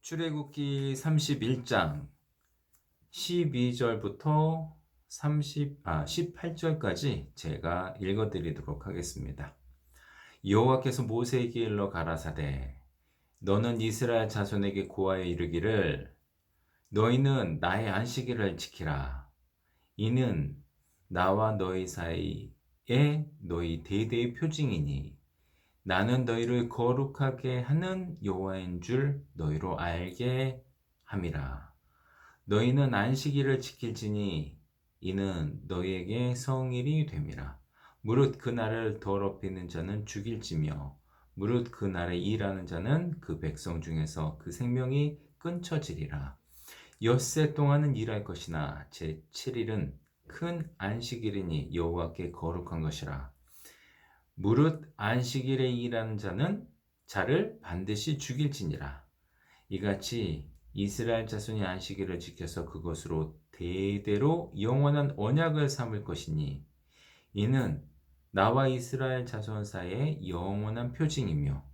출애굽기 31장 12절부터 18절까지 제가 읽어드리도록 하겠습니다. 여호와께서 모세에게 일러 가라사대 너는 이스라엘 자손에게 고하여 이르기를 너희는 나의 안식일을 지키라. 이는 나와 너희 사이에 너희 대대의 표징이니 나는 너희를 거룩하게 하는 여호와인 줄 너희로 알게 함이라. 너희는 안식일을 지킬지니 이는 너희에게 성일이 됨이라. 무릇 그 날을 더럽히는 자는 죽일지며 무릇 그 날에 일하는 자는 그 백성 중에서 그 생명이 끊쳐지리라. 엿새 동안은 일할 것이나 제 7일은 큰 안식일이니 여호와께 거룩한 것이라. 무릇 안식일에 일하는 자를 반드시 죽일지니라. 이같이 이스라엘 자손이 안식일을 지켜서 그것으로 대대로 영원한 언약을 삼을 것이니 이는 나와 이스라엘 자손 사이의 영원한 표징이며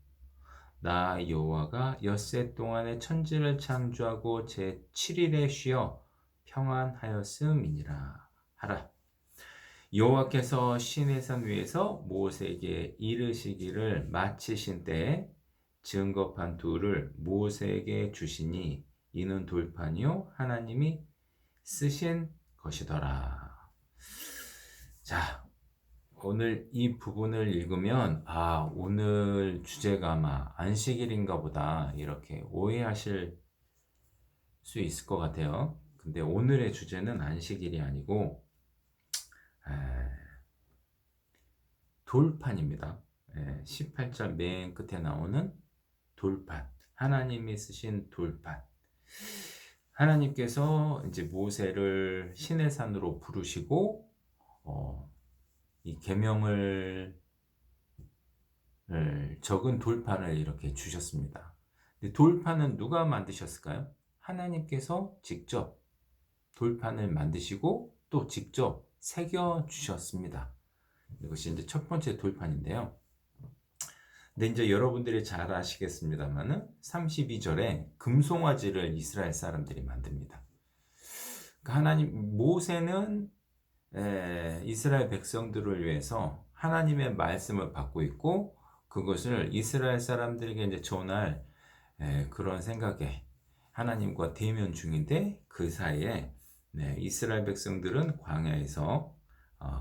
나 여호와가 엿새 동안에 천지를 창조하고 제 7일에 쉬어 평안하였음이니라 하라. 여호와께서 시내산 위에서 모세에게 이르시기를 마치신 때에 증거판 둘을 모세에게 주시니 이는 돌판이요 하나님이 쓰신 것이더라. 자, 오늘 이 부분을 읽으면 오늘 주제가 아마 안식일인가 보다 이렇게 오해하실 수 있을 것 같아요. 근데 오늘의 주제는 안식일이 아니고 돌판입니다. 18절 맨 끝에 나오는 돌판, 하나님이 쓰신 돌판. 하나님께서 이제 모세를 시내산으로 부르시고 이 계명을 적은 돌판을 이렇게 주셨습니다. 근데 돌판은 누가 만드셨을까요? 하나님께서 직접 돌판을 만드시고 또 직접 새겨 주셨습니다. 이것이 이제 첫 번째 돌판인데요. 근데 이제 여러분들이 잘 아시겠습니다만은 32절에 금송아지를 이스라엘 사람들이 만듭니다. 그러니까 모세는 이스라엘 백성들을 위해서 하나님의 말씀을 받고 있고 그것을 이스라엘 사람들에게 이제 전할 그런 생각에 하나님과 대면 중인데 그 사이에 이스라엘 백성들은 광야에서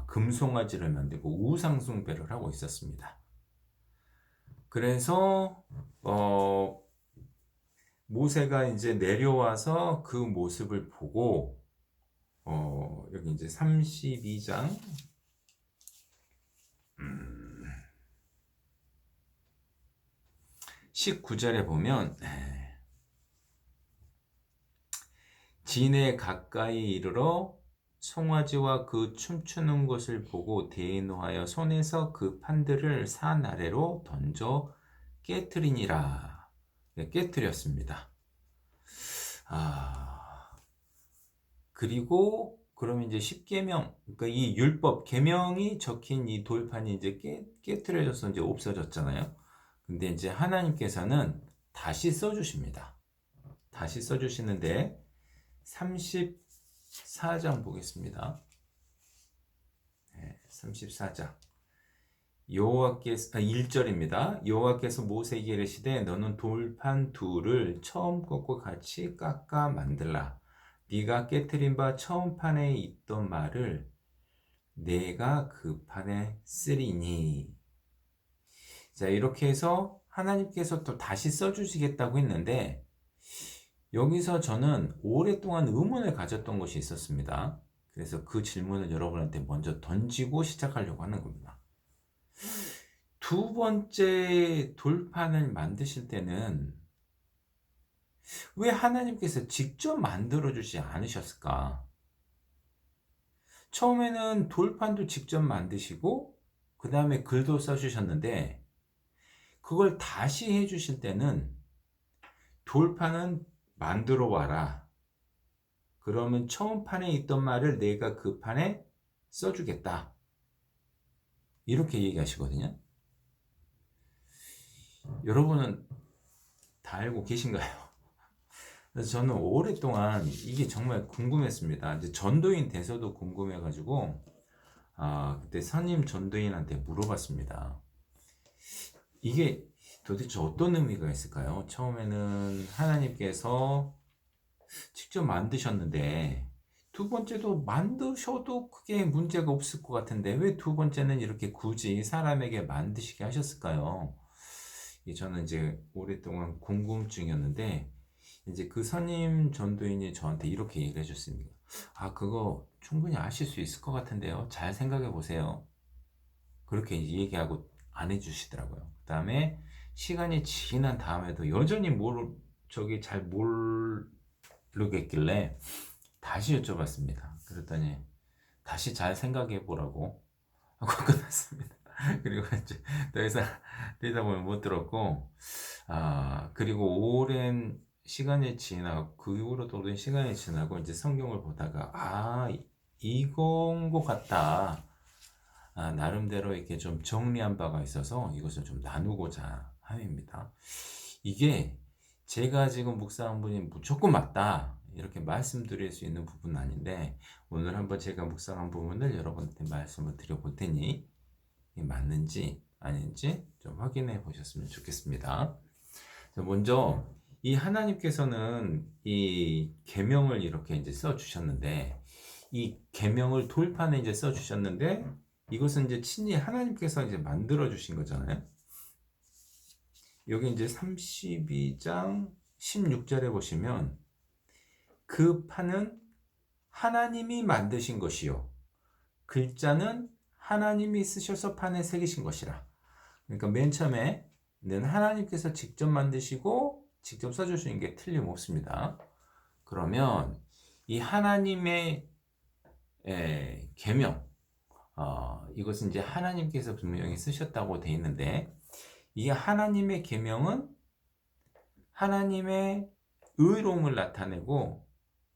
금송아지를 만들고 우상숭배를 하고 있었습니다. 그래서 모세가 이제 내려와서 그 모습을 보고 여기 이제 32장 19절에 보면 진에 가까이 이르러 송아지와 그 춤추는 것을 보고 대노하여 손에서 그 판들을 산 아래로 던져 깨트리니라. 깨트렸습니다. 그리고 그러면 이제 10계명, 그러니까 이 율법 계명이 적힌 이 돌판이 이제 깨트려져서 이제 없어졌잖아요. 근데 이제 하나님께서는 다시 써주십니다. 다시 써주시는데 34장 보겠습니다. 34장. 1절입니다. 여호와께서 모세에게 이르시되 너는 돌판 둘을 처음 것과 같이 깎아 만들라. 네가 깨트린 바 처음 판에 있던 말을 내가 그 판에 쓰리니. 자, 이렇게 해서 하나님께서 또 다시 써주시겠다고 했는데 여기서 저는 오랫동안 의문을 가졌던 것이 있었습니다. 그래서 그 질문을 여러분한테 먼저 던지고 시작하려고 하는 겁니다. 두 번째 돌판을 만드실 때는 왜 하나님께서 직접 만들어주지 않으셨을까? 처음에는 돌판도 직접 만드시고 그 다음에 글도 써주셨는데 그걸 다시 해주실 때는 돌판은 만들어 와라. 그러면 처음 판에 있던 말을 내가 그 판에 써주겠다. 이렇게 얘기하시거든요. 여러분은 다 알고 계신가요? 그래서 저는 오랫동안 이게 정말 궁금했습니다. 이제 전도인 돼서도 궁금해가지고 그때 선임 전도인한테 물어봤습니다. 이게 도대체 어떤 의미가 있을까요? 처음에는 하나님께서 직접 만드셨는데 두 번째도 만드셔도 크게 문제가 없을 것 같은데 왜 두 번째는 이렇게 굳이 사람에게 만드시게 하셨을까요? 저는 이제 오랫동안 궁금증이었는데 이제 그 선임 전도인이 저한테 이렇게 얘기를 해줬습니다. 그거 충분히 아실 수 있을 것 같은데요. 잘 생각해 보세요. 그렇게 얘기하고 안 해주시더라고요. 그 다음에 시간이 지난 다음에도 여전히 저기 잘 모르겠길래 다시 여쭤봤습니다. 그랬더니 다시 잘 생각해 보라고 하고 끝났습니다. 그리고 이제 더 이상 대답을 못 들었고, 그리고 오랜 시간이 지나고, 그 이후로도 오랜 시간이 지나고, 이제 성경을 보다가, 이건 것 같다. 나름대로 이렇게 좀 정리한 바가 있어서 이것을 좀 나누고자 함입니다. 이게 제가 지금 묵상한 분이 무조건 맞다. 이렇게 말씀드릴 수 있는 부분은 아닌데, 오늘 한번 제가 묵상한 부분을 여러분한테 말씀을 드려볼 테니, 맞는지 아닌지 좀 확인해 보셨으면 좋겠습니다. 먼저 이 하나님께서는 이 계명을 이렇게 이제 써 주셨는데 이 계명을 돌판에 이제 써 주셨는데 이것은 이제 친히 하나님께서 이제 만들어 주신 거잖아요. 여기 이제 32장 16절에 보시면 그 판은 하나님이 만드신 것이요 글자는 하나님이 쓰셔서 판에 새기신 것이라. 그러니까 맨 처음에는 하나님께서 직접 만드시고 직접 써주시는 게 틀림없습니다. 그러면 이 하나님의 계명, 이것은 이제 하나님께서 분명히 쓰셨다고 되어 있는데 이 하나님의 계명은 하나님의 의로움을 나타내고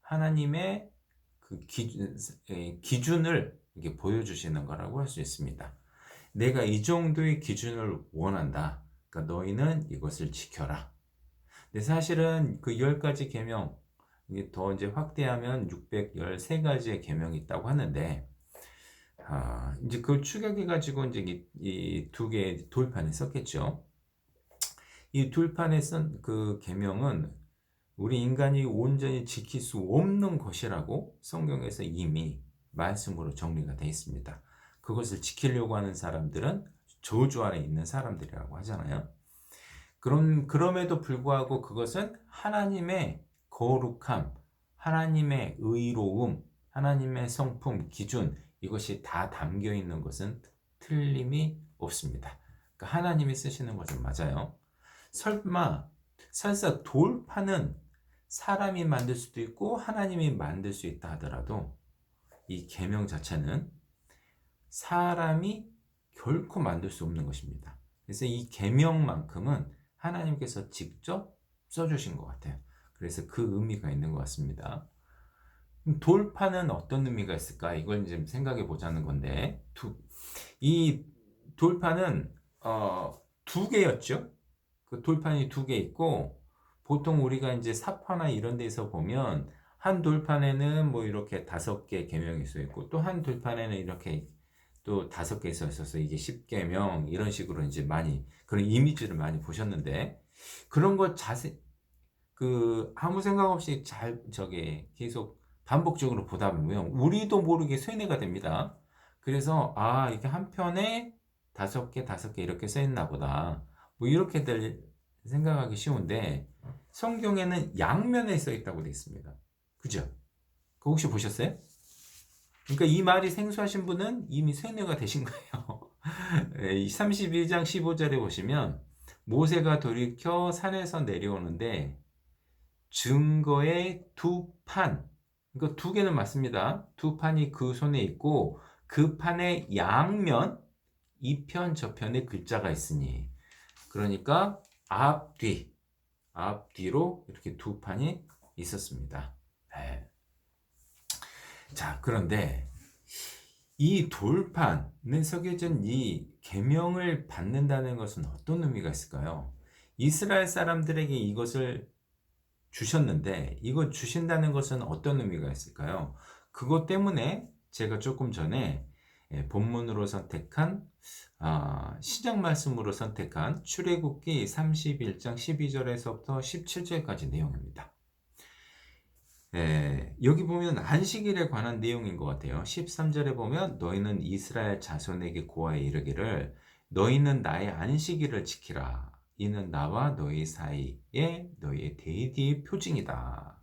하나님의 그 기준을 이렇게 보여주시는 거라고 할 수 있습니다. 내가 이 정도의 기준을 원한다. 그러니까 너희는 이것을 지켜라. 근데 사실은 그 10가지 계명, 더 이제 확대하면 613가지의 계명이 있다고 하는데, 이제 그걸 추격해가지고 이제 이 두 개의 돌판에 썼겠죠. 이 돌판에 쓴 그 계명은 우리 인간이 온전히 지킬 수 없는 것이라고 성경에서 이미 말씀으로 정리가 되어 있습니다. 그것을 지키려고 하는 사람들은 저주 아래 있는 사람들이라고 하잖아요. 그럼에도 불구하고 그것은 하나님의 거룩함, 하나님의 의로움, 하나님의 성품, 기준, 이것이 다 담겨 있는 것은 틀림이 없습니다. 그러니까 하나님이 쓰시는 것은 맞아요. 설사 돌판은 사람이 만들 수도 있고 하나님이 만들 수 있다 하더라도 이 계명 자체는 사람이 결코 만들 수 없는 것입니다. 그래서 이 계명만큼은 하나님께서 직접 써주신 것 같아요. 그래서 그 의미가 있는 것 같습니다. 돌판은 어떤 의미가 있을까? 이걸 이제 생각해 보자는 건데, 이 돌판은 두 개였죠. 그 돌판이 두 개 있고, 보통 우리가 이제 사파나 이런 데서 보면 한 돌판에는 뭐 이렇게 5개 계명이 써 있고 또 한 돌판에는 이렇게 또 5개 써 있어서 이게 10계명 이런 식으로 이제 많이 그런 이미지를 많이 보셨는데 그런 거 아무 생각 없이 저게 계속 반복적으로 보다 보면 우리도 모르게 쇠뇌가 됩니다. 그래서 이게 한 편에 5개 이렇게 써 있나 보다. 뭐 이렇게들 생각하기 쉬운데 성경에는 양면에 써 있다고 되어 있습니다. 그죠? 그거 혹시 보셨어요? 그러니까 이 말이 생소하신 분은 이미 쇠뇌가 되신 거예요. 32장 15절에 보시면 모세가 돌이켜 산에서 내려오는데 증거의 두 판, 그러니까 두 개는 맞습니다. 두 판이 그 손에 있고 그 판의 양면 이편 저편에 글자가 있으니 그러니까 앞뒤로 이렇게 두 판이 있었습니다. 네. 자, 그런데 이 돌판에 새겨진 이 계명을 받는다는 것은 어떤 의미가 있을까요? 이스라엘 사람들에게 이것을 주셨는데 이거 주신다는 것은 어떤 의미가 있을까요? 그것 때문에 제가 조금 전에 본문으로 선택한 시작 말씀으로 선택한 출애굽기 31장 12절에서부터 17절까지 내용입니다. 여기 보면 안식일에 관한 내용인 것 같아요. 13절에 보면 너희는 이스라엘 자손에게 고하여 이르기를 너희는 나의 안식일을 지키라. 이는 나와 너희 사이에 너희의 대의의 표징이다.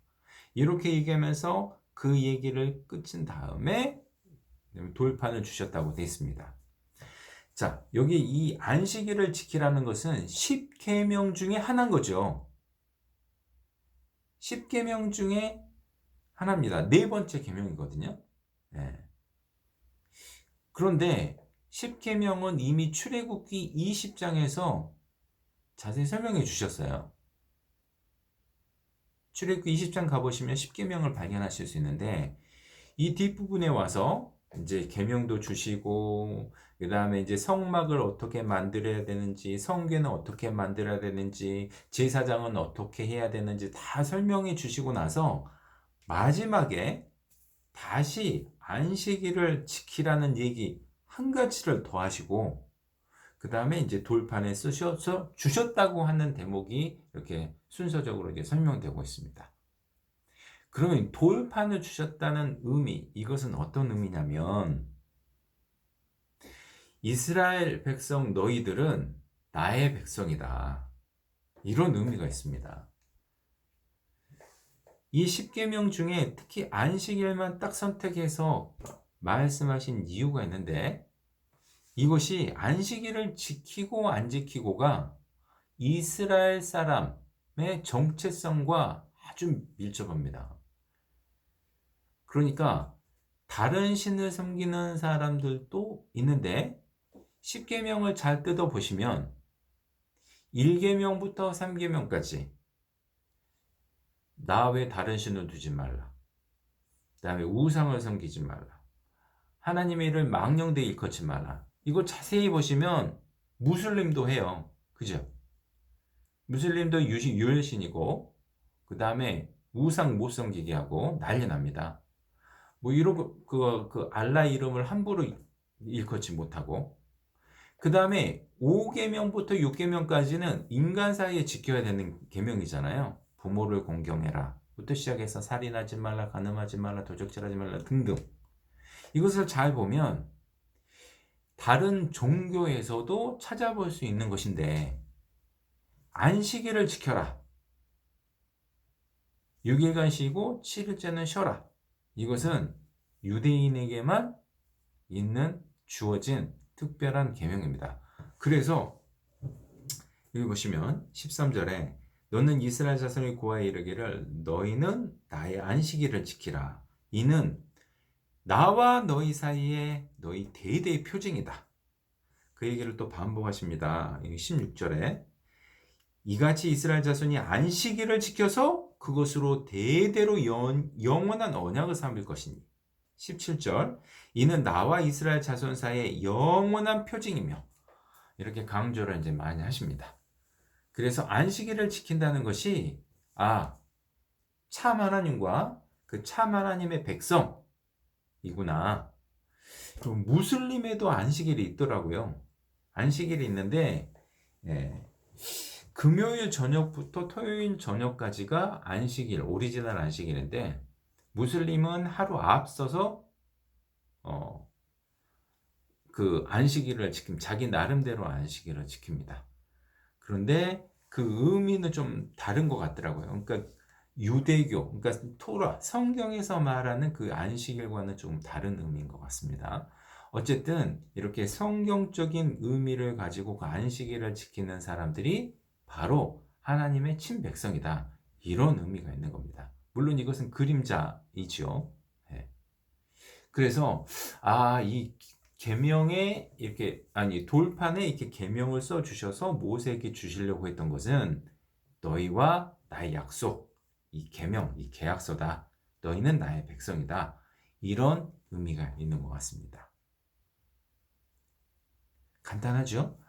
이렇게 얘기하면서 그 얘기를 끝인 다음에 돌판을 주셨다고 되어 있습니다. 자, 여기 이 안식일을 지키라는 것은 10계명 중에 하나인 거죠. 10계명 중에 하나입니다. 네 번째 계명이거든요. 네. 그런데 10계명은 이미 출애굽기 20장에서 자세히 설명해 주셨어요. 출애굽기 20장 가보시면 10계명을 발견하실 수 있는데 이 뒷부분에 와서 이제 계명도 주시고 그 다음에 이제 성막을 어떻게 만들어야 되는지 성궤는 어떻게 만들어야 되는지 제사장은 어떻게 해야 되는지 다 설명해 주시고 나서 마지막에 다시 안식일을 지키라는 얘기 한 가지를 더 하시고 그 다음에 이제 돌판에 쓰셔서 주셨다고 하는 대목이 이렇게 순서적으로 이제 설명되고 있습니다. 그러면 돌판을 주셨다는 의미, 이것은 어떤 의미냐면 이스라엘 백성 너희들은 나의 백성이다. 이런 의미가 있습니다. 이 10계명 중에 특히 안식일만 딱 선택해서 말씀하신 이유가 있는데 이것이 안식일을 지키고 안 지키고가 이스라엘 사람의 정체성과 아주 밀접합니다. 그러니까 다른 신을 섬기는 사람들도 있는데 10계명을 잘 뜯어보시면 1계명부터 3계명까지 나 외 다른 신을 두지 말라. 그 다음에 우상을 섬기지 말라. 하나님의 일을 망령되이 일컫지 말라. 이거 자세히 보시면 무슬림도 해요. 그죠? 무슬림도 유일신이고 그 다음에 우상 못 섬기게 하고 난리 납니다. 뭐 이러고 그 알라 이름을 함부로 일컫지 못하고 그 다음에 5계명부터 6계명까지는 인간 사이에 지켜야 되는 계명이잖아요. 부모를 공경해라 부터 시작해서 살인하지 말라, 간음하지 말라, 도적질하지 말라 등등. 이것을 잘 보면 다른 종교에서도 찾아볼 수 있는 것인데 안식일을 지켜라. 6일간 쉬고 7일째는 쉬어라. 이것은 유대인에게만 있는 주어진 특별한 계명입니다. 그래서 여기 보시면 13절에 너는 이스라엘 자손의 고하여 이르기를 너희는 나의 안식일을 지키라. 이는 나와 너희 사이에 너희 대대의 표징이다. 그 얘기를 또 반복하십니다. 16절에 이같이 이스라엘 자손이 안식일을 지켜서 그것으로 대대로 영원한 언약을 삼을 것이니 17절 이는 나와 이스라엘 자손 사이의 영원한 표징이며 이렇게 강조를 이제 많이 하십니다. 그래서 안식일을 지킨다는 것이 참 하나님과 그 참 하나님의 백성이구나. 그럼 무슬림에도 안식일이 있더라고요. 안식일이 있는데 금요일 저녁부터 토요일 저녁까지가 안식일, 오리지널 안식일인데 무슬림은 하루 앞서서 그 안식일을 자기 나름대로 안식일을 지킵니다. 그런데 그 의미는 좀 다른 것 같더라고요. 그러니까 유대교, 그러니까 토라, 성경에서 말하는 그 안식일과는 조금 다른 의미인 것 같습니다. 어쨌든 이렇게 성경적인 의미를 가지고 그 안식일을 지키는 사람들이 바로 하나님의 친백성이다. 이런 의미가 있는 겁니다. 물론 이것은 그림자이죠. 그래서 이 계명에 이렇게 돌판에 이렇게 계명을 써 주셔서 모세에게 주시려고 했던 것은 너희와 나의 약속, 이 계명, 이 계약서다. 너희는 나의 백성이다. 이런 의미가 있는 것 같습니다. 간단하죠?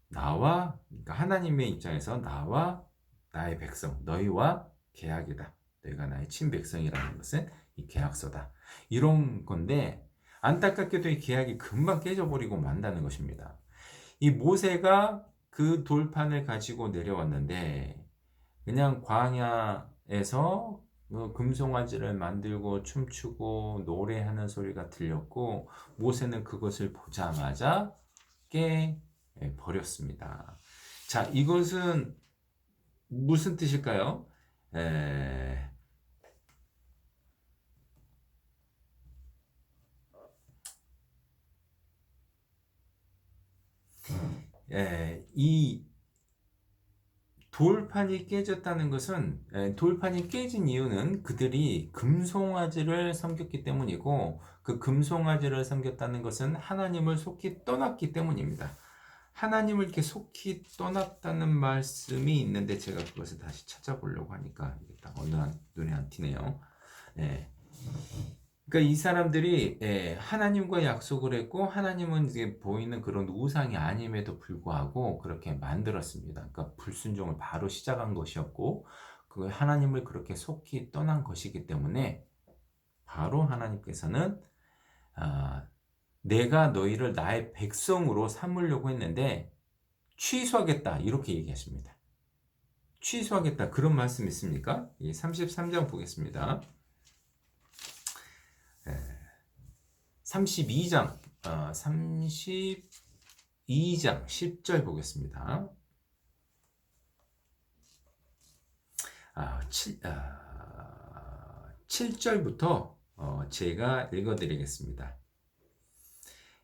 그러니까 하나님의 입장에서 나와 나의 백성, 너희와 계약이다. 너희가 나의 친백성이라는 것은 이 계약서다. 이런 건데 안타깝게도 이 계약이 금방 깨져버리고 만다는 것입니다. 이 모세가 그 돌판을 가지고 내려왔는데 그냥 광야에서 금송아지를 만들고 춤추고 노래하는 소리가 들렸고 모세는 그것을 보자마자 깨 버렸습니다. 자, 이것은 무슨 뜻일까요? 에, 이 돌판이 깨졌다는 것은 돌판이 깨진 이유는 그들이 금송아지를 섬겼기 때문이고 그 금송아지를 섬겼다는 것은 하나님을 속히 떠났기 때문입니다. 하나님을 이렇게 속히 떠났다는 말씀이 있는데 제가 그것을 다시 찾아보려고 하니까 눈에 안 띄네요. 예. 그러니까 이 사람들이 하나님과 약속을 했고 하나님은 이제 보이는 그런 우상이 아님에도 불구하고 그렇게 만들었습니다. 그러니까 불순종을 바로 시작한 것이었고 그 하나님을 그렇게 속히 떠난 것이기 때문에 바로 하나님께서는 내가 너희를 나의 백성으로 삼으려고 했는데 취소하겠다 이렇게 얘기하십니다. 취소하겠다 그런 말씀 있습니까? 33장 보겠습니다. 32장 10절 보겠습니다. 7절부터 제가 읽어드리겠습니다.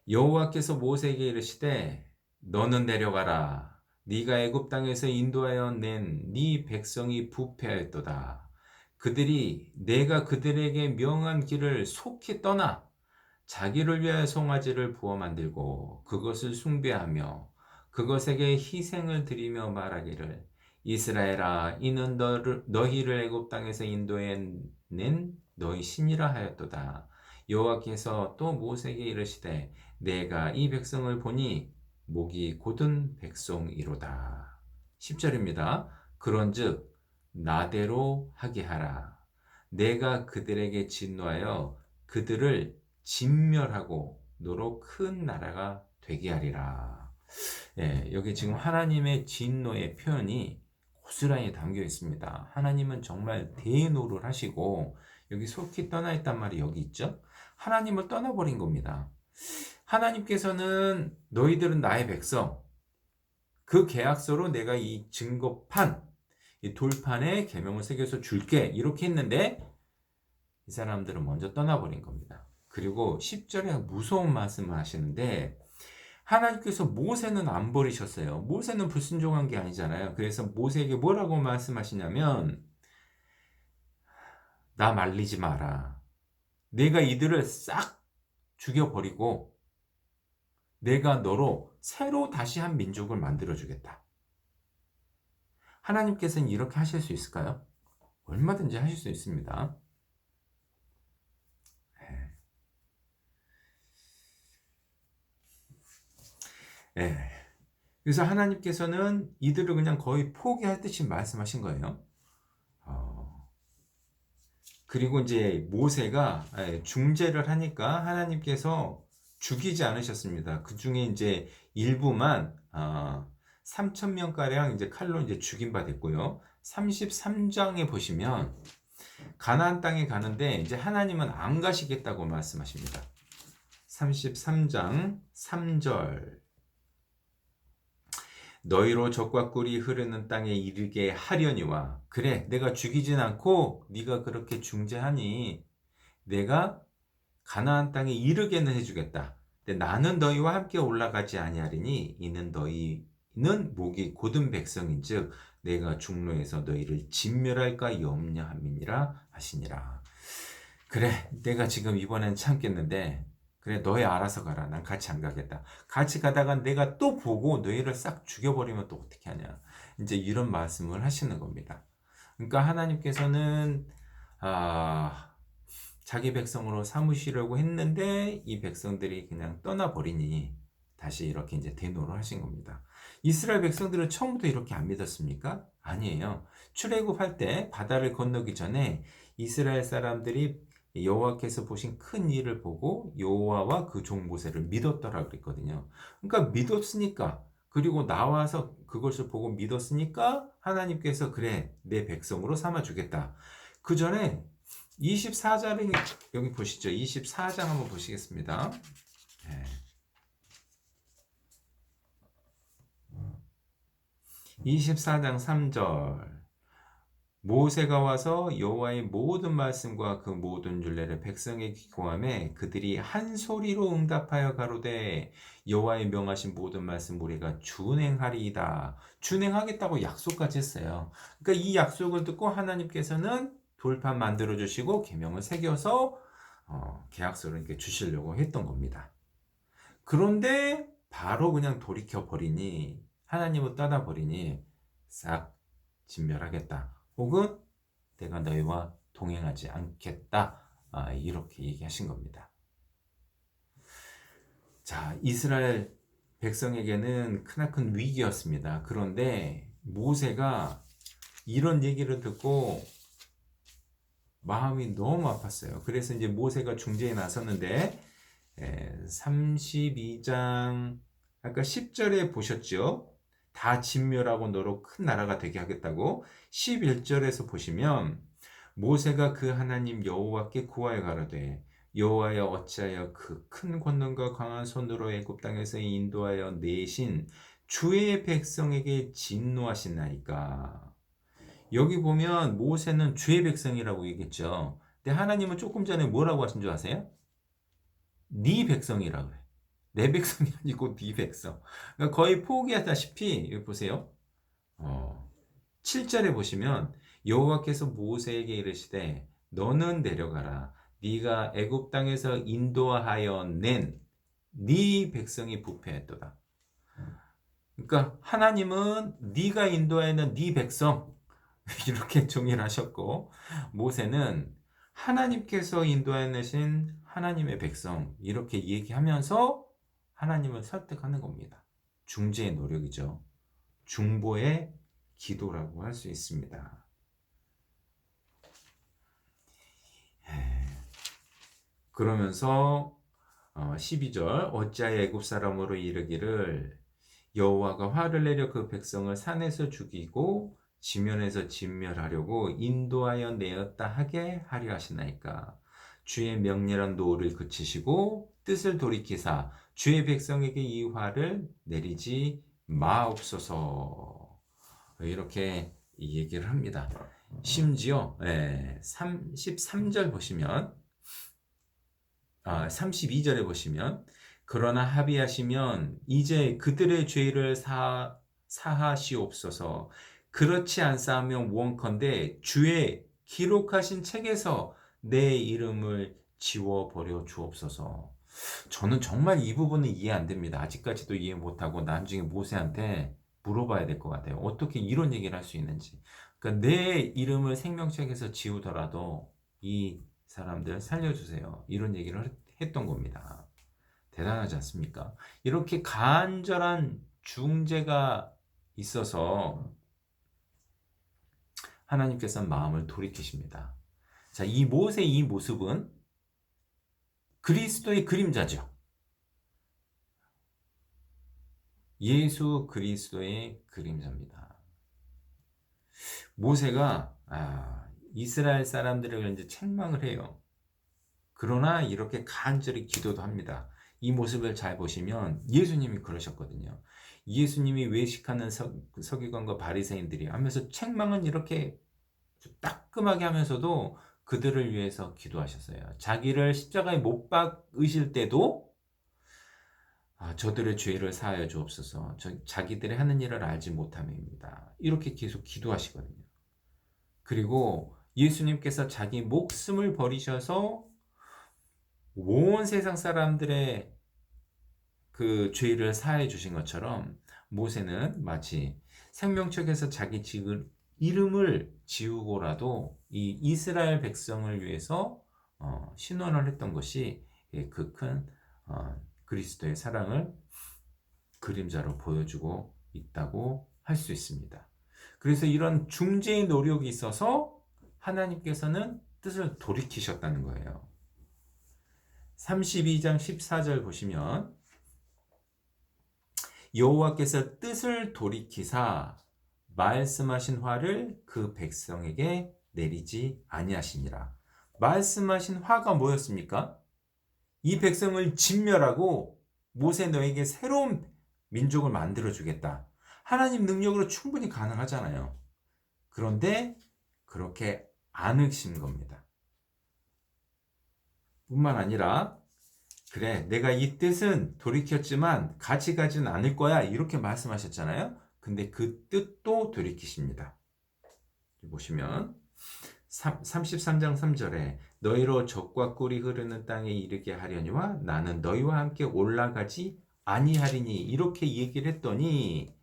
여호와께서 모세에게 이르시되 너는 내려가라. 네가 애굽 땅에서 인도하여 낸 네 백성이 부패하였도다. 그들이 내가 그들에게 명한 길을 속히 떠나 자기를 위하여 송아지를 부어 만들고 그것을 숭배하며 그것에게 희생을 드리며 말하기를 이스라엘아 이는 너희를 애굽 땅에서 인도해낸 너희 신이라 하였도다. 여호와께서 또 모세에게 이르시되 내가 이 백성을 보니 목이 곧은 백성이로다. 10절입니다. 그런즉 나대로 하게 하라. 내가 그들에게 진노하여 그들을 진멸하고 너로 큰 나라가 되게 하리라. 여기 지금 하나님의 진노의 표현이 고스란히 담겨 있습니다. 하나님은 정말 대노를 하시고 여기 속히 떠나 있단 말이 여기 있죠. 하나님을 떠나버린 겁니다. 하나님께서는 너희들은 나의 백성, 그 계약서로 내가 이 증거판, 이 돌판에 계명을 새겨서 줄게 이렇게 했는데 이 사람들은 먼저 떠나버린 겁니다. 그리고 10절에 무서운 말씀을 하시는데 하나님께서 모세는 안 버리셨어요. 모세는 불순종한 게 아니잖아요. 그래서 모세에게 뭐라고 말씀하시냐면 나 말리지 마라. 내가 이들을 싹 죽여버리고 내가 너로 새로 다시 한 민족을 만들어주겠다. 하나님께서는 이렇게 하실 수 있을까요? 얼마든지 하실 수 있습니다. 그래서 하나님께서는 이들을 그냥 거의 포기할 듯이 말씀하신 거예요. 그리고 이제 모세가 중재를 하니까 하나님께서 죽이지 않으셨습니다. 그 중에 이제 일부만 3,000명가량 이제 칼로 이제 죽임 바 됐고요. 33장에 보시면 가나안 땅에 가는데 이제 하나님은 안 가시겠다고 말씀하십니다. 33장 3절 너희로 젖과 꿀이 흐르는 땅에 이르게 하려니와 그래 내가 죽이진 않고 네가 그렇게 중재하니 내가 가나안 땅에 이르게는 해주겠다. 근데 나는 너희와 함께 올라가지 아니하리니 이는 너희는 목이 곧은 백성인즉 내가 중로에서 너희를 진멸할까 염려함이니라 하시니라. 그래 내가 지금 이번엔 참겠는데 그래 너희 알아서 가라. 난 같이 안 가겠다. 같이 가다가 내가 또 보고 너희를 싹 죽여버리면 또 어떻게 하냐. 이제 이런 말씀을 하시는 겁니다. 그러니까 하나님께서는 자기 백성으로 삼으시려고 했는데 이 백성들이 그냥 떠나버리니 다시 이렇게 이제 대노를 하신 겁니다. 이스라엘 백성들은 처음부터 이렇게 안 믿었습니까? 아니에요. 출애굽할 때 바다를 건너기 전에 이스라엘 사람들이 여호와께서 보신 큰 일을 보고 여호와와 그 종 모세를 믿었더라 그랬거든요. 그러니까 믿었으니까, 그리고 나와서 그것을 보고 믿었으니까 하나님께서 그래 내 백성으로 삼아 주겠다. 그 전에 24장에 여기 보시죠. 24장 한번 보시겠습니다. 네. 24장 3절. 모세가 와서 여호와의 모든 말씀과 그 모든 율례를 백성에게 기고하매 그들이 한 소리로 응답하여 가로되 여호와의 명하신 모든 말씀 우리가 준행하리이다. 준행하겠다고 약속까지 했어요. 그러니까 이 약속을 듣고 하나님께서는 돌판 만들어 주시고 계명을 새겨서 계약서를 이렇게 주시려고 했던 겁니다. 그런데 바로 그냥 돌이켜 버리니, 하나님을 떠나 버리니 싹 진멸하겠다. 혹은 내가 너희와 동행하지 않겠다. 이렇게 얘기하신 겁니다. 자, 이스라엘 백성에게는 크나큰 위기였습니다. 그런데 모세가 이런 얘기를 듣고 마음이 너무 아팠어요. 그래서 이제 모세가 중재에 나섰는데 32장 아까 10절에 보셨죠? 다 진멸하고 너로 큰 나라가 되게 하겠다고. 11절에서 보시면 모세가 그 하나님 여호와께 구하여 가로되 여호와여 어찌하여 그 큰 권능과 강한 손으로 애굽 땅에서 인도하여 내신 주의 백성에게 진노하시나이까. 여기 보면 모세는 주의 백성이라고 얘기했죠. 근데 하나님은 조금 전에 뭐라고 하신 줄 아세요? 네 백성이라고 그래. 내 백성이 아니고 네 백성. 그러니까 거의 포기하다시피 여기 보세요. 7절에 보시면 여호와께서 모세에게 이르시되 너는 내려가라. 네가 애굽 땅에서 인도하여 낸 네 백성이 부패했도다. 그러니까 하나님은 네가 인도하는 네 백성 이렇게 정의를 하셨고, 모세는 하나님께서 인도해내신 하나님의 백성 이렇게 얘기하면서 하나님을 설득하는 겁니다. 중재의 노력이죠. 중보의 기도라고 할 수 있습니다. 그러면서 12절 어찌하여 애굽 사람으로 이르기를 여호와가 화를 내려 그 백성을 산에서 죽이고 지면에서 진멸하려고 인도하여 내었다 하게 하려 하시나이까. 주의 명렬한 노를 그치시고 뜻을 돌이키사 주의 백성에게 이 화를 내리지 마옵소서. 이렇게 얘기를 합니다. 심지어 33절 보시면 32절에 보시면 그러나 합의하시면 이제 그들의 죄를 사하시옵소서. 그렇지 않사하면 원컨대 주의 기록하신 책에서 내 이름을 지워버려 주옵소서. 저는 정말 이 부분은 이해 안 됩니다. 아직까지도 이해 못하고 나중에 모세한테 물어봐야 될 것 같아요. 어떻게 이런 얘기를 할 수 있는지. 그러니까 내 이름을 생명책에서 지우더라도 이 사람들 살려주세요. 이런 얘기를 했던 겁니다. 대단하지 않습니까? 이렇게 간절한 중재가 있어서 하나님께서는 마음을 돌이키십니다. 자, 이 모세의 이 모습은 그리스도의 그림자죠. 예수 그리스도의 그림자입니다. 모세가 이스라엘 사람들을 이제 책망을 해요. 그러나 이렇게 간절히 기도도 합니다. 이 모습을 잘 보시면 예수님이 그러셨거든요. 예수님이 외식하는 서기관과 바리새인들이 하면서 책망은 이렇게 따끔하게 하면서도 그들을 위해서 기도하셨어요. 자기를 십자가에 못 박으실 때도 저들의 죄를 사하여 주옵소서. 자기들이 하는 일을 알지 못함입니다. 이렇게 계속 기도하시거든요. 그리고 예수님께서 자기 목숨을 버리셔서 온 세상 사람들의 그 죄를 사해 주신 것처럼 모세는 마치 생명책에서 자기 이름을 지우고라도 이 이스라엘 백성을 위해서 신원을 했던 것이 그 큰 그리스도의 사랑을 그림자로 보여주고 있다고 할 수 있습니다. 그래서 이런 중재의 노력이 있어서 하나님께서는 뜻을 돌이키셨다는 거예요. 32장 14절 보시면 여호와께서 뜻을 돌이키사 말씀하신 화를 그 백성에게 내리지 아니하시니라. 말씀하신 화가 뭐였습니까? 이 백성을 진멸하고 모세 너에게 새로운 민족을 만들어 주겠다. 하나님 능력으로 충분히 가능하잖아요. 그런데 그렇게 안 하신 겁니다. 뿐만 아니라 그래 내가 이 뜻은 돌이켰지만 같이 가지는 않을 거야 이렇게 말씀하셨잖아요. 근데 그 뜻도 돌이키십니다. 보시면 33장 3절에 너희로 젖과 꿀이 흐르는 땅에 이르게 하려니와 나는 너희와 함께 올라가지 아니하리니 이렇게 얘기를 했더니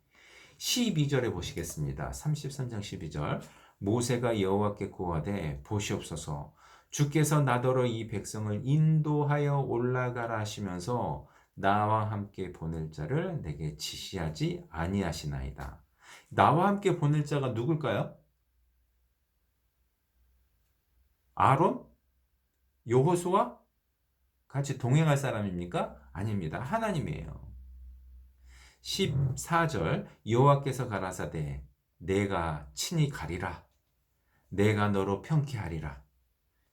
12절에 보시겠습니다. 33장 12절 모세가 여호와께 고하되 보시옵소서 주께서 나더러 이 백성을 인도하여 올라가라 하시면서 나와 함께 보낼 자를 내게 지시하지 아니하시나이다. 나와 함께 보낼 자가 누굴까요? 아론? 여호수아? 같이 동행할 사람입니까? 아닙니다. 하나님이에요. 14절 여호와께서 가라사대 내가 친히 가리라. 내가 너로 평케하리라.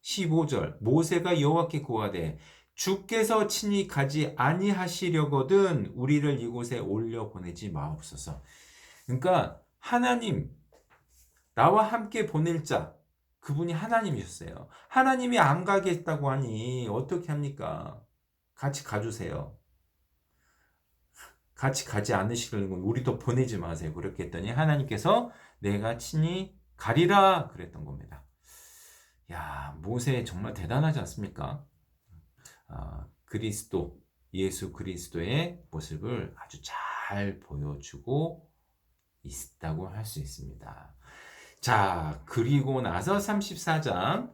15절 모세가 여호와께 고하되 주께서 친히 가지 아니하시려거든 우리를 이곳에 올려 보내지 마옵소서. 그러니까 하나님 나와 함께 보낼 자 그분이 하나님이셨어요. 하나님이 안 가겠다고 하니 어떻게 합니까? 같이 가주세요. 같이 가지 않으시려는 건 우리도 보내지 마세요. 그렇게 했더니 하나님께서 내가 친히 가리라 그랬던 겁니다. 야, 모세 정말 대단하지 않습니까? 그리스도, 예수 그리스도의 모습을 아주 잘 보여주고 있다고 할 수 있습니다. 자, 그리고 나서 34장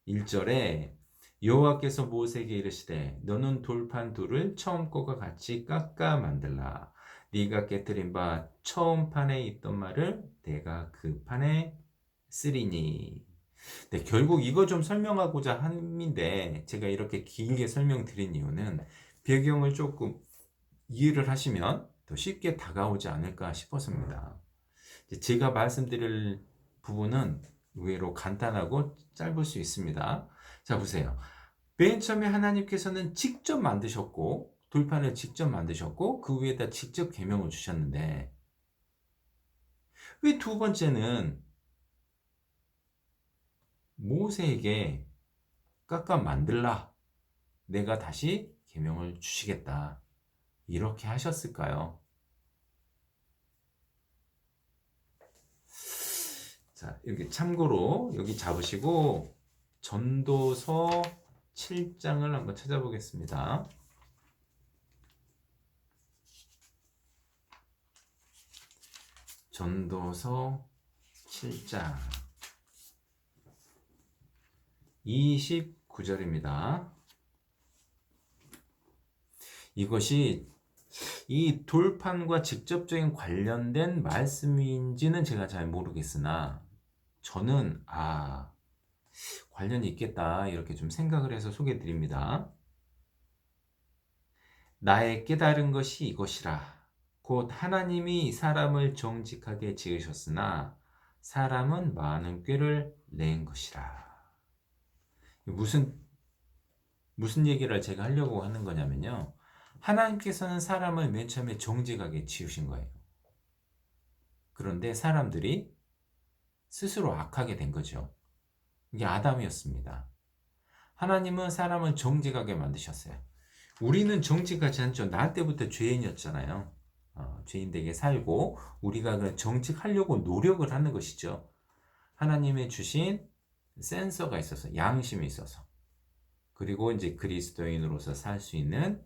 1절에 여호와께서 모세에게 이르시되 너는 돌판 둘을 처음 것과 같이 깎아 만들라. 네가 깨뜨린 바 처음 판에 있던 말을 내가 그 판에 쓰리니. 네, 결국 이거 좀 설명하고자 함인데 제가 이렇게 길게 설명드린 이유는 배경을 조금 이해를 하시면 더 쉽게 다가오지 않을까 싶어서입니다. 제가 말씀드릴 부분은 의외로 간단하고 짧을 수 있습니다. 자, 보세요. 맨 처음에 하나님께서는 직접 만드셨고 돌판을 직접 만드셨고 그 위에다 직접 계명을 주셨는데 왜 두 번째는 모세에게 깎아 만들라. 내가 다시 계명을 주시겠다. 이렇게 하셨을까요? 자, 여기 참고로 여기 잡으시고 전도서 7장을 한번 찾아보겠습니다. 전도서 7장 29절입니다. 이것이 이 돌판과 직접적인 관련된 말씀인지는 제가 잘 모르겠으나 저는 관련이 있겠다 이렇게 좀 생각을 해서 소개해 드립니다. 나의 깨달은 것이 이것이라 곧 하나님이 사람을 정직하게 지으셨으나 사람은 많은 꾀를 낸 것이라. 무슨 얘기를 제가 하려고 하는 거냐면요. 하나님께서는 사람을 맨 처음에 정직하게 지으신 거예요. 그런데 사람들이 스스로 악하게 된 거죠. 이게 아담이었습니다. 하나님은 사람을 정직하게 만드셨어요. 우리는 정직하지 않죠. 나 때부터 죄인이었잖아요. 죄인되게 살고 우리가 그 정직하려고 노력을 하는 것이죠. 하나님의 주신 센서가 있어서 양심이 있어서 그리고 이제 그리스도인으로서 살 수 있는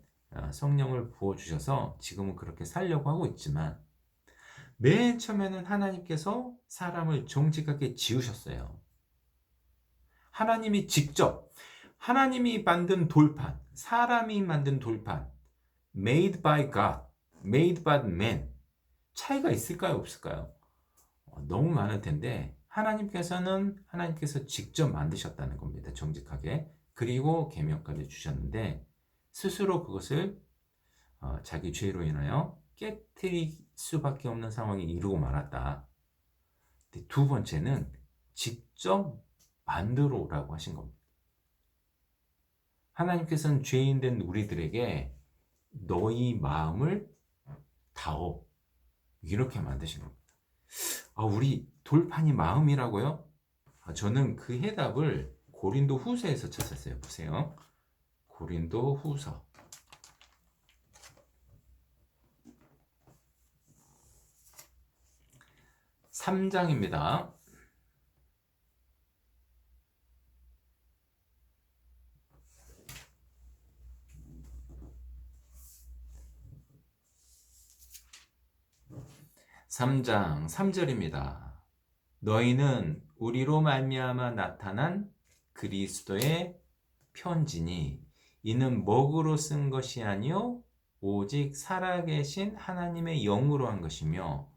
성령을 부어주셔서 지금은 그렇게 살려고 하고 있지만 맨 처음에는 하나님께서 사람을 정직하게 지으셨어요. 하나님이 직접 하나님이 만든 돌판, 사람이 만든 돌판, made by God, made by man. 차이가 있을까요? 없을까요? 너무 많을 텐데 하나님께서 직접 만드셨다는 겁니다. 정직하게. 그리고 계명까지 주셨는데 스스로 그것을 자기 죄로 인하여 깨뜨릴 수밖에 없는 상황이 이루고 말았다. 두 번째는 직접 만들어 오라고 하신 겁니다. 하나님께서는 죄인된 우리들에게 너희 마음을 다오 이렇게 만드신 겁니다. 우리 돌판이 마음이라고요? 저는 그 해답을 고린도 후서에서 찾았어요. 보세요. 고린도 후서 3장입니다. 3장 3절입니다. 너희는 우리로 말미암아 나타난 그리스도의 편지니 이는 먹으로 쓴 것이 아니요 오직 살아계신 하나님의 영으로 한 것이며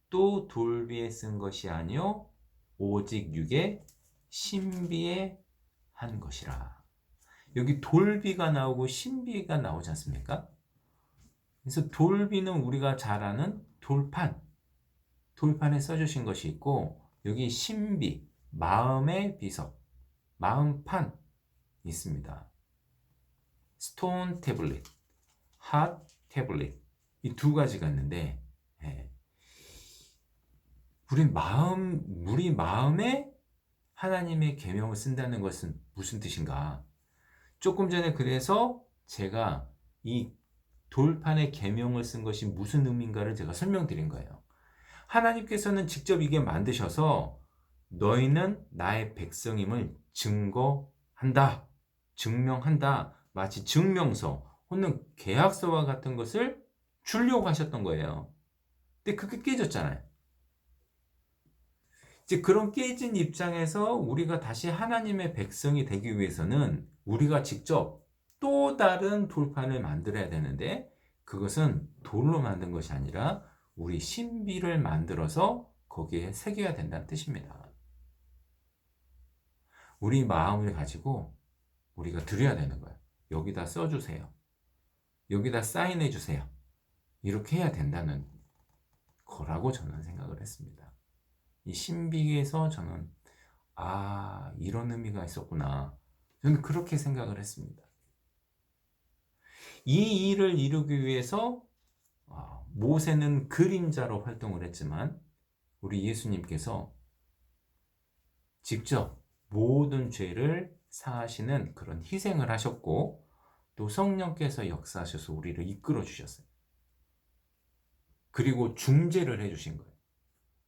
또 돌비에 쓴 것이 아니요 오직 육의 신비에 한 것이라. 여기 돌비가 나오고 신비가 나오지 않습니까? 그래서 돌비는 우리가 잘 아는 돌판에 써주신 것이 있고, 여기 신비, 마음의 비석, 마음판 있습니다. 스톤 태블릿, 핫 태블릿, 이 두 가지가 있는데, 우리 마음에 하나님의 계명을 쓴다는 것은 무슨 뜻인가? 조금 전에 그래서 제가 이 돌판에 계명을 쓴 것이 무슨 의미인가를 제가 설명드린 거예요. 하나님께서는 직접 이게 만드셔서 너희는 나의 백성임을 증거한다, 증명한다, 마치 증명서 혹은 계약서와 같은 것을 주려고 하셨던 거예요. 근데 그게 깨졌잖아요. 이제 그런 깨진 입장에서 우리가 다시 하나님의 백성이 되기 위해서는 우리가 직접 또 다른 돌판을 만들어야 되는데, 그것은 돌로 만든 것이 아니라 우리 신비를 만들어서 거기에 새겨야 된다는 뜻입니다. 우리 마음을 가지고 우리가 드려야 되는 거예요. 여기다 써주세요. 여기다 사인해 주세요. 이렇게 해야 된다는 거라고 저는 생각을 했습니다. 이 신비에서 저는 이런 의미가 있었구나. 저는 그렇게 생각을 했습니다. 이 일을 이루기 위해서 모세는 그림자로 활동을 했지만 우리 예수님께서 직접 모든 죄를 사하시는 그런 희생을 하셨고, 또 성령께서 역사하셔서 우리를 이끌어 주셨어요. 그리고 중재를 해주신 거예요.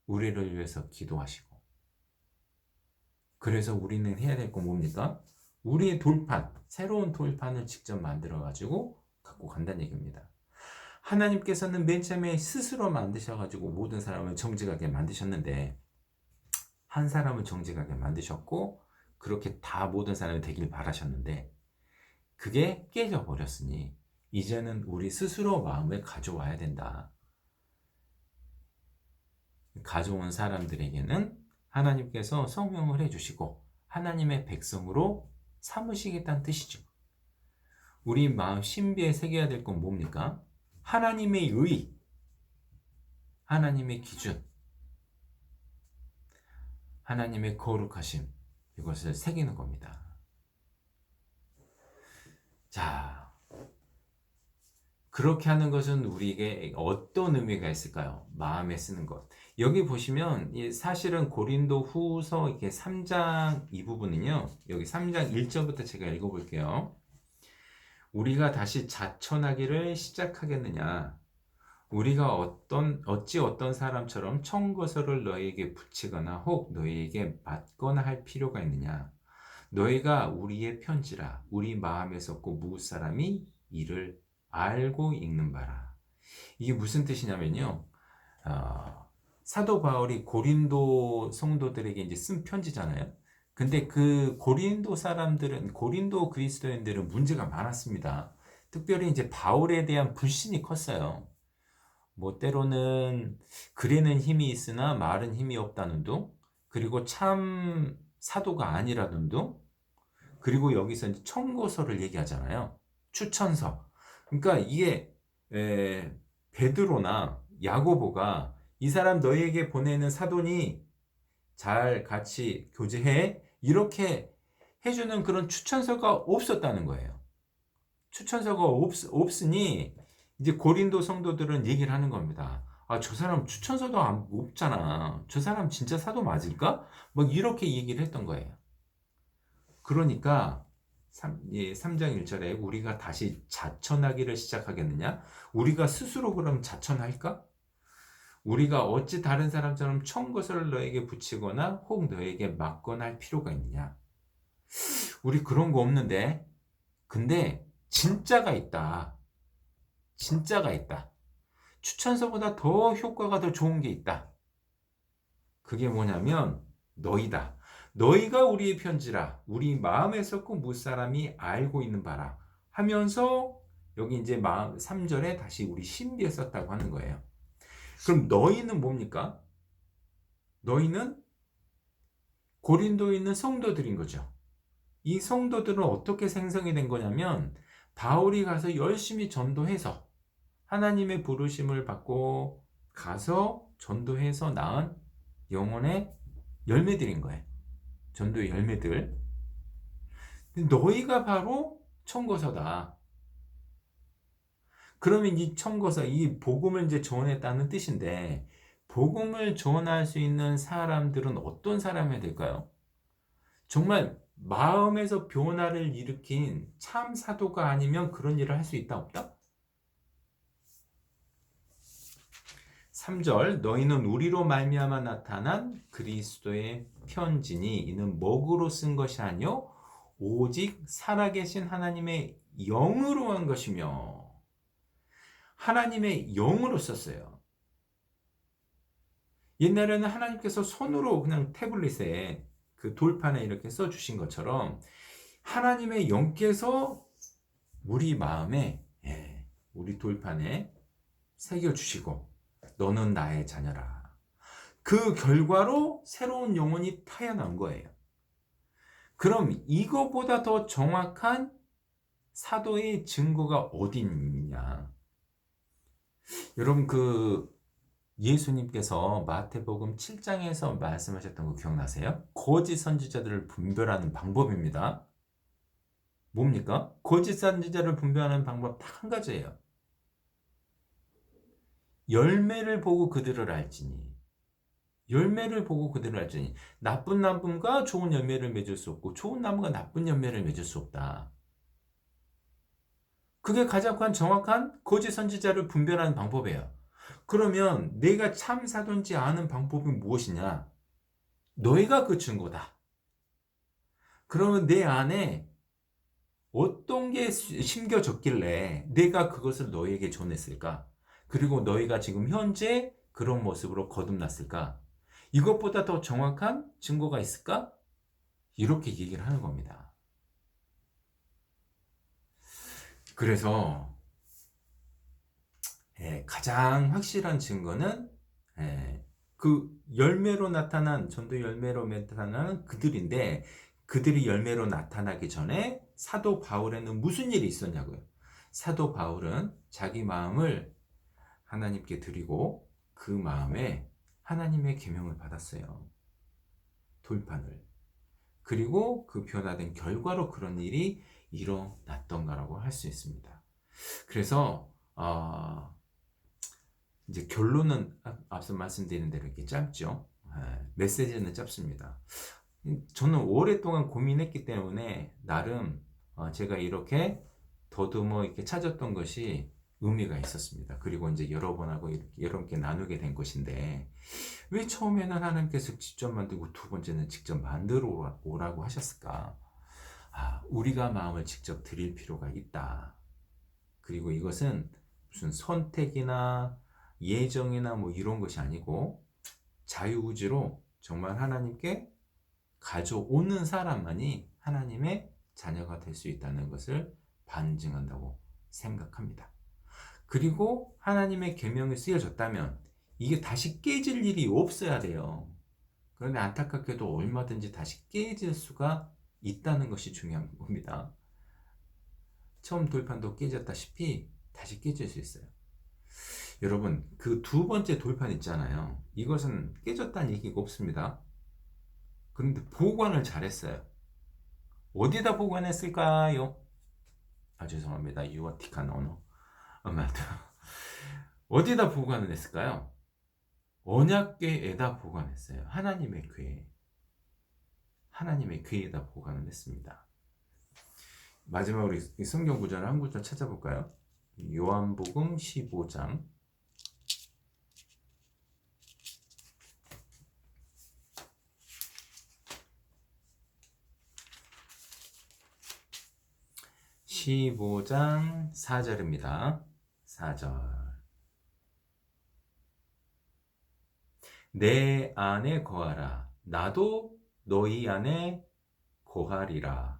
우리를 위해서 기도하시고. 그래서 우리는 해야 될 건 뭡니까? 우리의 돌판, 새로운 돌판을 직접 만들어 가지고 갖고 간다는 얘기입니다. 하나님께서는 맨 처음에 스스로 만드셔가지고 모든 사람을 정직하게 만드셨는데, 한 사람을 정직하게 만드셨고 그렇게 다 모든 사람이 되길 바라셨는데, 그게 깨져 버렸으니 이제는 우리 스스로 마음을 가져와야 된다. 가져온 사람들에게는 하나님께서 성령을 해주시고 하나님의 백성으로 삼으시겠다는 뜻이죠. 우리 마음 신비에 새겨야 될 건 뭡니까? 하나님의 의, 하나님의 기준, 하나님의 거룩하심, 이것을 새기는 겁니다. 자, 그렇게 하는 것은 우리에게 어떤 의미가 있을까요? 마음에 쓰는 것. 여기 보시면 사실은 고린도 후서 이렇게 3장 이 부분은요, 여기 3장 1절부터 제가 읽어볼게요. 우리가 다시 자천하기를 시작하겠느냐? 우리가 어찌 어떤 사람처럼 청거서를 너희에게 붙이거나 혹 너희에게 맞거나 할 필요가 있느냐? 너희가 우리의 편지라 우리 마음에 썩고 무엇 사람이 이를 알고 읽는 바라. 이게 무슨 뜻이냐면요, 사도 바울이 고린도 성도들에게 이제 쓴 편지잖아요. 근데 그 고린도 그리스도인들은 문제가 많았습니다. 특별히 이제 바울에 대한 불신이 컸어요. 뭐 때로는 글에는 힘이 있으나 말은 힘이 없다는 둥, 그리고 참 사도가 아니라는 둥, 그리고 여기서 이제 청고서를 얘기하잖아요. 추천서. 그러니까 이게 베드로나 야고보가 이 사람 너희에게 보내는 사도니 잘 같이 교제해 이렇게 해주는 그런 추천서가 없었다는 거예요. 추천서가 없으니 이제 고린도 성도들은 얘기를 하는 겁니다. 아, 저 사람 추천서도 없잖아. 저 사람 진짜 사도 맞을까? 막 이렇게 얘기를 했던 거예요. 그러니까 3장 1절에 우리가 다시 자천하기를 시작하겠느냐? 우리가 스스로 그럼 자천할까? 우리가 어찌 다른 사람처럼 청구서를 너에게 붙이거나 혹 너에게 맞거나 할 필요가 있느냐? 우리 그런 거 없는데. 근데 진짜가 있다. 진짜가 있다. 추천서보다 더 효과가 더 좋은 게 있다. 그게 뭐냐면 너희다. 너희가 우리의 편지라 우리 마음에서 꼭 무사람이 알고 있는 바라 하면서 여기 이제 3절에 다시 우리 신비에 썼다고 하는 거예요. 그럼 너희는 뭡니까? 너희는 고린도에 있는 성도들인 거죠. 이 성도들은 어떻게 생성이 된 거냐면 바울이 가서 열심히 전도해서 하나님의 부르심을 받고 가서 전도해서 낳은 영혼의 열매들인 거예요. 전도의 열매들. 너희가 바로 청거서다. 그러면 이 청거서, 이 복음을 이제 전했다는 뜻인데, 복음을 전할 수 있는 사람들은 어떤 사람이 될까요? 정말 마음에서 변화를 일으킨 참 사도가 아니면 그런 일을 할 수 있다, 없다? 3절 너희는 우리로 말미암아 나타난 그리스도의 편지니 이는 먹으로 쓴 것이 아니요 오직 살아계신 하나님의 영으로 한 것이며 하나님의 영으로 썼어요. 옛날에는 하나님께서 손으로 그냥 태블릿에 그 돌판에 이렇게 써주신 것처럼 하나님의 영께서 우리 마음에 우리 돌판에 새겨주시고 너는 나의 자녀라. 그 결과로 새로운 영혼이 태어난 거예요. 그럼 이거보다 더 정확한 사도의 증거가 어디 있느냐? 여러분 예수님께서 마태복음 7장에서 말씀하셨던 거 기억나세요? 거짓 선지자들을 분별하는 방법입니다. 뭡니까? 거짓 선지자를 분별하는 방법 딱 한 가지예요. 열매를 보고 그들을 알지니. 열매를 보고 그들을 알지니. 나쁜 나무가 좋은 열매를 맺을 수 없고 좋은 나무가 나쁜 열매를 맺을 수 없다. 그게 가장 정확한 거짓 선지자를 분별하는 방법이에요. 그러면 내가 참 사도인지 아는 방법이 무엇이냐? 너희가 그 증거다. 그러면 내 안에 어떤 게 심겨졌길래 내가 그것을 너희에게 전했을까? 그리고 너희가 지금 현재 그런 모습으로 거듭났을까? 이것보다 더 정확한 증거가 있을까? 이렇게 얘기를 하는 겁니다. 그래서 가장 확실한 증거는 그 열매로 나타난 전도 열매로 나타나는 그들인데 그들이 열매로 나타나기 전에 사도 바울에는 무슨 일이 있었냐고요. 사도 바울은 자기 마음을 하나님께 드리고 그 마음에 하나님의 계명을 받았어요. 돌판을. 그리고 그 변화된 결과로 그런 일이 일어났던가라고 할 수 있습니다. 그래서 이제 결론은 앞서 말씀드린 대로 이렇게 짧죠. 메시지는 짧습니다. 저는 오랫동안 고민했기 때문에 나름 제가 이렇게 더듬어 이렇게 찾았던 것이 의미가 있었습니다. 그리고 이제 여러분하고 이렇게 여러분께 나누게 된 것인데 왜 처음에는 하나님께서 직접 만들고 두 번째는 직접 만들어 오라고 하셨을까? 우리가 마음을 직접 드릴 필요가 있다. 그리고 이것은 무슨 선택이나 예정이나 뭐 이런 것이 아니고 자유의지로 정말 하나님께 가져오는 사람만이 하나님의 자녀가 될 수 있다는 것을 반증한다고 생각합니다. 그리고 하나님의 계명이 쓰여졌다면 이게 다시 깨질 일이 없어야 돼요. 그런데 안타깝게도 얼마든지 다시 깨질 수가 있다는 것이 중요한 겁니다. 처음 돌판도 깨졌다시피 다시 깨질 수 있어요. 여러분, 그 두 번째 돌판 있잖아요. 이것은 깨졌다는 얘기가 없습니다. 그런데 보관을 잘했어요. 어디다 보관했을까요? 아, 죄송합니다. 유어틱한 언어. 아마도 어디다 보관을 했을까요? 언약궤에다 보관했어요. 하나님의 궤. 하나님의 궤에다 보관을 했습니다. 마지막으로 이 성경 구절을 한 구절 찾아볼까요? 요한복음 15장 15장 4절입니다. 4절. 내 안에 거하라. 나도 너희 안에 거하리라.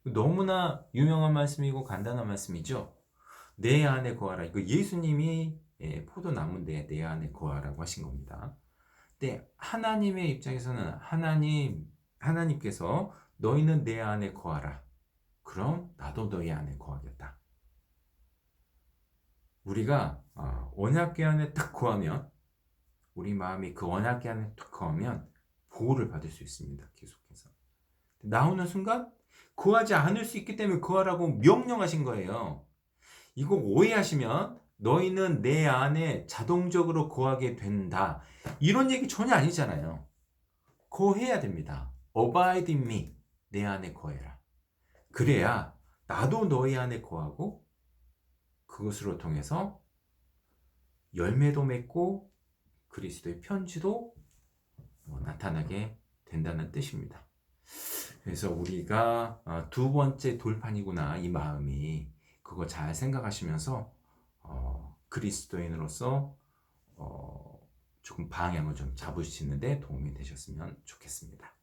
너무나 유명한 말씀이고 간단한 말씀이죠. 내 안에 거하라. 이거 예수님이 포도나무인데 내 안에 거하라고 하신 겁니다. 근데 하나님의 입장에서는 하나님께서 너희는 내 안에 거하라. 그럼 나도 너희 안에 거하겠다. 우리가 언약궤 안에 딱 거하면 우리 마음이 그 언약궤 안에 딱 거하면 보호를 받을 수 있습니다. 계속해서. 나오는 순간 거하지 않을 수 있기 때문에 거하라고 명령하신 거예요. 이거 오해하시면 너희는 내 안에 자동적으로 거하게 된다. 이런 얘기 전혀 아니잖아요. 거해야 됩니다. Abide in me. 내 안에 거해라. 그래야 나도 너희 안에 거하고 그것으로 통해서 열매도 맺고 그리스도의 편지도 나타나게 된다는 뜻입니다. 그래서 우리가 두 번째 돌판이구나 이 마음이 그거 잘 생각하시면서 그리스도인으로서 조금 방향을 좀 잡으시는데 도움이 되셨으면 좋겠습니다.